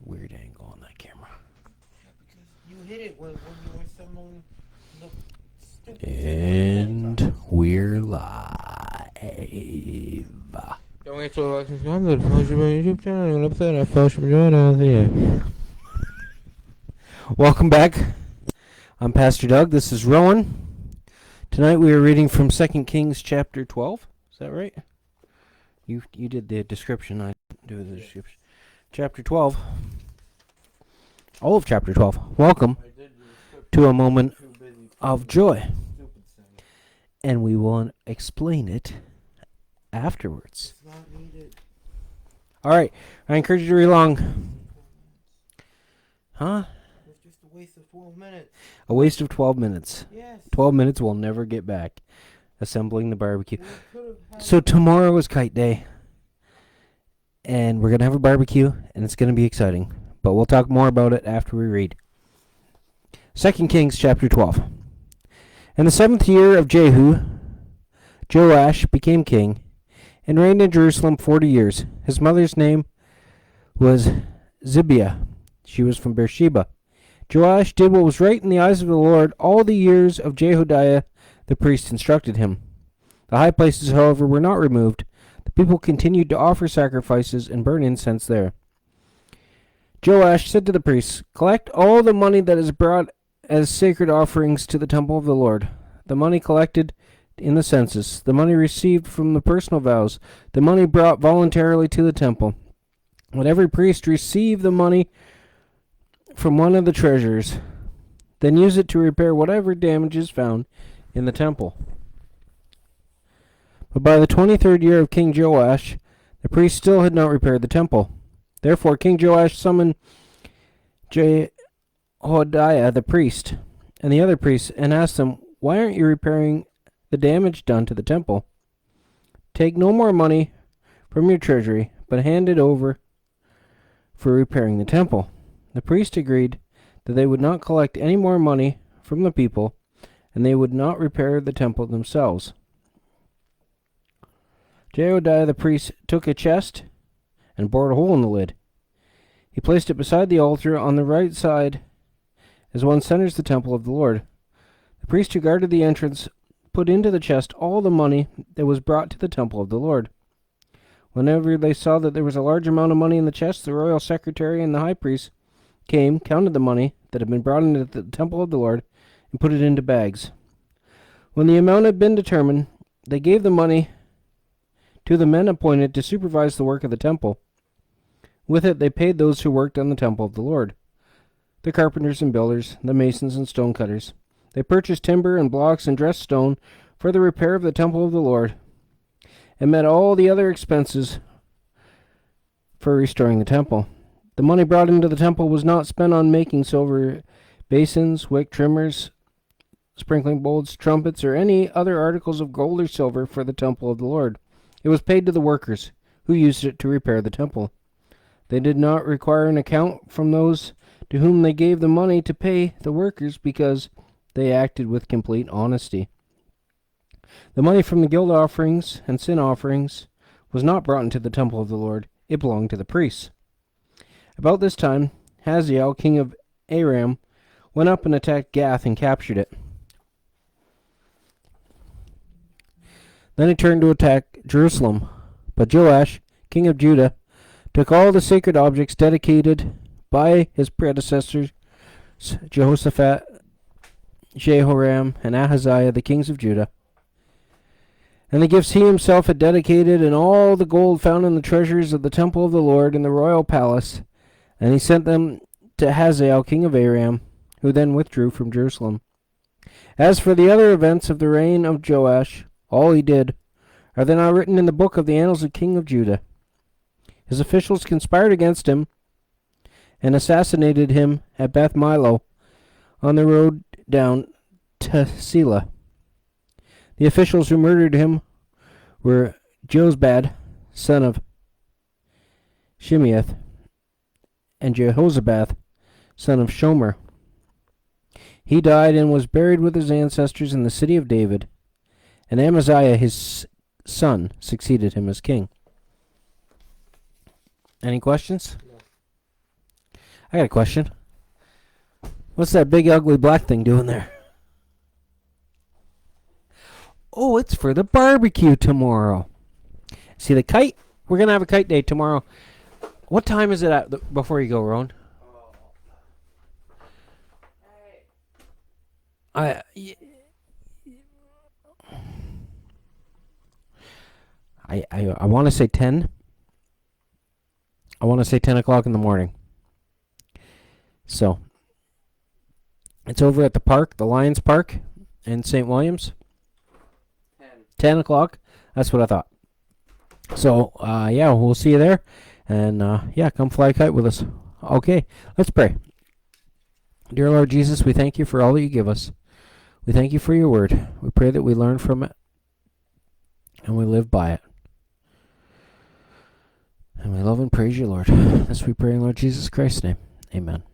weird angle on that camera. Because you hit it when you were someone looked stupid. And we're live. Don't wait till like to come to the Fellowship YouTube channel and upset at Fellowship Joy. Welcome back. I'm Pastor Doug. This is Rowan. Tonight we are reading from 2 Kings chapter 12. Is that right? You did the description. I didn't do the description. Chapter 12. All of chapter 12. Welcome to a moment of joy. And we will explain it afterwards. It's not needed. Alright, I encourage you to read along. Huh? It's just a waste of 12 minutes. A waste of 12 minutes. Yes. 12 minutes we'll never get back. Assembling the barbecue. We could've had So tomorrow is kite day. And we're going to have a barbecue, and it's going to be exciting. But we'll talk more about it after we read. 2 Kings chapter 12. In the 7th year of Jehu, Joash became king, and reigned in Jerusalem 40 years. His mother's name was Zibiah. She was from Beersheba. Joash did what was right in the eyes of the Lord all the years of Jehoiada the priest instructed him. The high places, however, were not removed. The people continued to offer sacrifices and burn incense there. Joash said to the priests, "Collect all the money that is brought as sacred offerings to the temple of the Lord, the money collected in the census, the money received from the personal vows, the money brought voluntarily to the temple. Let every priest receive the money from one of the treasurers, then use it to repair whatever damage is found in the temple." But by the 23rd year of King Joash, the priests still had not repaired the temple. Therefore King Joash summoned Jehoiada the priest and the other priests and asked them, "Why aren't you repairing the damage done to the temple? Take no more money from your treasury, but hand it over for repairing the temple." The priest agreed that they would not collect any more money from the people, and they would not repair the temple themselves. Jehoiada the priest took a chest and bored a hole in the lid. He placed it beside the altar on the right side as one centers the temple of the Lord. The priest who guarded the entrance put into the chest all the money that was brought to the temple of the Lord. Whenever they saw that there was a large amount of money in the chest, the royal secretary and the high priest came, counted the money that had been brought into the temple of the Lord, and put it into bags. When the amount had been determined, they gave the money to the men appointed to supervise the work of the temple. With it they paid those who worked on the temple of the Lord, the carpenters and builders, the masons and stonecutters. They purchased timber and blocks and dressed stone for the repair of the temple of the Lord, and met all the other expenses for restoring the temple. The money brought into the temple was not spent on making silver basins, wick trimmers, sprinkling bowls, trumpets, or any other articles of gold or silver for the temple of the Lord. It was paid to the workers, who used it to repair the temple. They did not require an account from those to whom they gave the money to pay the workers, because they acted with complete honesty. The money from the guilt offerings and sin offerings was not brought into the temple of the Lord. It belonged to the priests. About this time, Hazael, king of Aram, went up and attacked Gath and captured it. Then he turned to attack Jerusalem. But Joash, king of Judah, took all the sacred objects dedicated by his predecessors, Jehoshaphat, Jehoram, and Ahaziah, the kings of Judah, and the gifts he himself had dedicated, and all the gold found in the treasures of the temple of the Lord in the royal palace, and he sent them to Hazael, king of Aram, who then withdrew from Jerusalem. As for the other events of the reign of Joash, all he did, are they not written in the book of the annals of king of Judah? His officials conspired against him and assassinated him at Beth Milo on the road down to Selah. The officials who murdered him were Jozabad, son of Shimeath, and Jehozabad, son of Shomer. He died and was buried with his ancestors in the city of David, and Amaziah his son succeeded him as king. Any questions? No. I got a question. What's that big ugly black thing doing there? Oh, it's for the barbecue tomorrow. See the kite? We're going to have a kite day tomorrow. What time is it at before you go, Rowan? I want to say 10. I want to say 10 o'clock in the morning. So, it's over at the park, the Lions Park in St. Williams. 10 o'clock. That's what I thought. So, yeah, we'll see you there. And, yeah, come fly a kite with us. Okay, let's pray. Dear Lord Jesus, we thank you for all that you give us. We thank you for your word. We pray that we learn from it and we live by it. And we love and praise you, Lord. This we pray in Lord Jesus Christ's name. Amen.